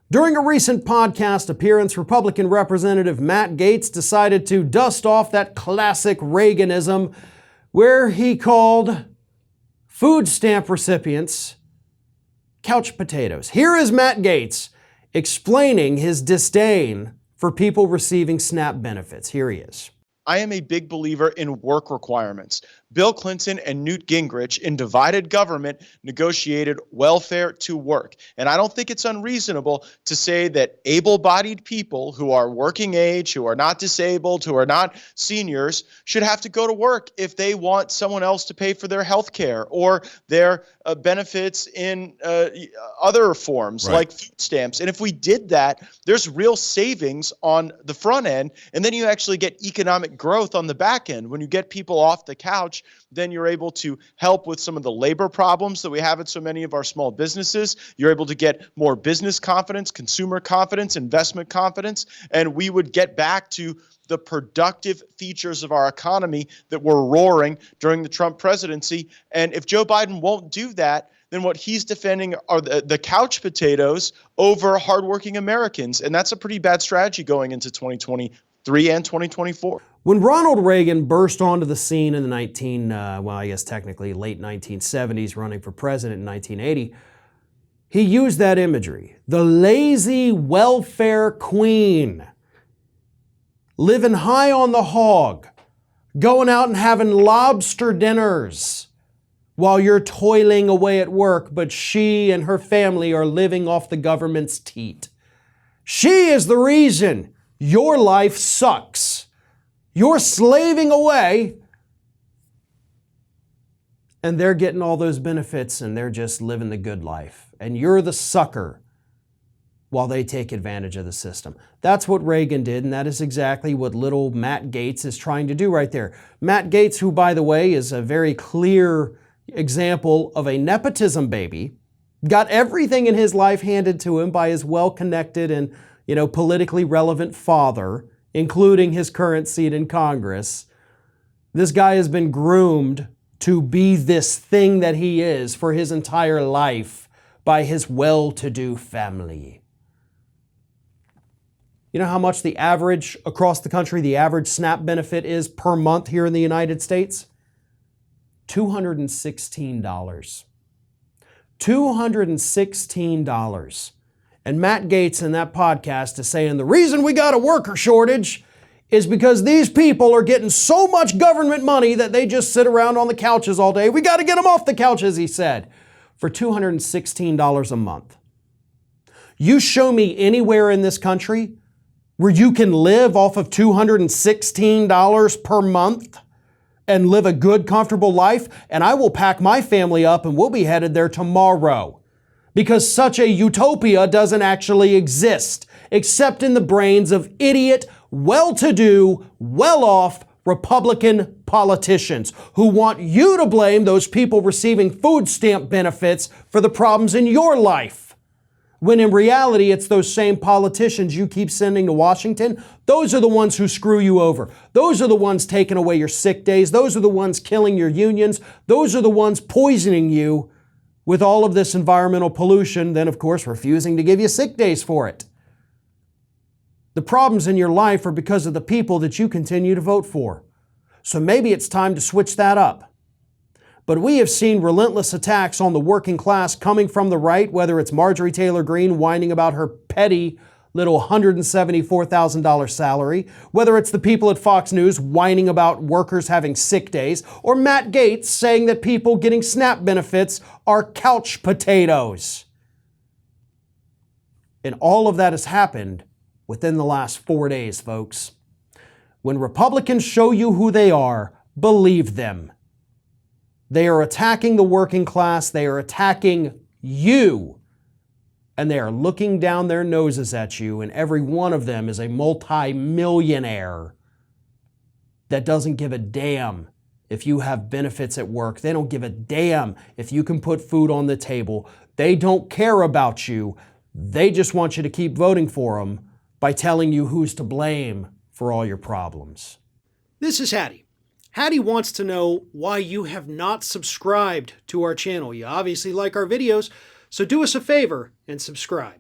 During a recent podcast appearance, Republican Representative Matt Gaetz decided to dust off that classic Reaganism where he called food stamp recipients couch potatoes. Here is Matt Gaetz explaining his disdain for people receiving SNAP benefits. Here he is. I am a big believer in work requirements. Bill Clinton and Newt Gingrich in divided government negotiated welfare to work. And I don't think it's unreasonable to say that able-bodied people who are working age, who are not disabled, who are not seniors, should have to go to work if they want someone else to pay for their health care or their benefits in other forms like food stamps. And if we did that, there's real savings on the front end, and then you actually get economic growth on the back end. When you get people off the couch, then you're able to help with some of the labor problems that we have at so many of our small businesses. You're able to get more business confidence, consumer confidence, investment confidence, and we would get back to the productive features of our economy that were roaring during the Trump presidency. And if Joe Biden won't do that, then what he's defending are the couch potatoes over hardworking Americans. And that's a pretty bad strategy going into 2023 and 2024. When Ronald Reagan burst onto the scene in the late 1970s, running for president in 1980, he used that imagery. The lazy welfare queen, living high on the hog, going out and having lobster dinners while you're toiling away at work, but she and her family are living off the government's teat. She is the reason your life sucks. You're slaving away, and they're getting all those benefits, and they're just living the good life. And you're the sucker while they take advantage of the system. That's what Reagan did, and that is exactly what little Matt Gaetz is trying to do right there. Matt Gaetz, who, by the way, is a very clear example of a nepotism baby, got everything in his life handed to him by his well-connected and, politically relevant father, including his current seat in Congress. This guy has been groomed to be this thing that he is for his entire life by his well-to-do family. You know how much the average across the country, the average SNAP benefit is per month here in the United States? $216. $216. And Matt Gaetz in that podcast is saying the reason we got a worker shortage is because these people are getting so much government money that they just sit around on the couches all day. We got to get them off the couches, he said, for $216 a month. You show me anywhere in this country where you can live off of $216 per month and live a good, comfortable life, and I will pack my family up and we'll be headed there tomorrow. Because such a utopia doesn't actually exist, except in the brains of idiot, well-to-do, well-off Republican politicians who want you to blame those people receiving food stamp benefits for the problems in your life. When in reality, it's those same politicians you keep sending to Washington. Those are the ones who screw you over. Those are the ones taking away your sick days. Those are the ones killing your unions. Those are the ones poisoning you with all of this environmental pollution, then of course refusing to give you sick days for it. The problems in your life are because of the people that you continue to vote for. So maybe it's time to switch that up. But we have seen relentless attacks on the working class coming from the right, whether it's Marjorie Taylor Greene whining about her petty little $174,000 salary, whether it's the people at Fox News whining about workers having sick days, or Matt Gaetz saying that people getting SNAP benefits are couch potatoes. And all of that has happened within the last 4 days, folks. When Republicans show you who they are, believe them. They are attacking the working class. They are attacking you. And they are looking down their noses at you, and every one of them is a multi-millionaire that doesn't give a damn if you have benefits at work. They don't give a damn if you can put food on the table. They don't care about you. They just want you to keep voting for them by telling you who's to blame for all your problems. This is Hattie. Hattie wants to know why you have not subscribed to our channel. You obviously like our videos, so do us a favor and subscribe.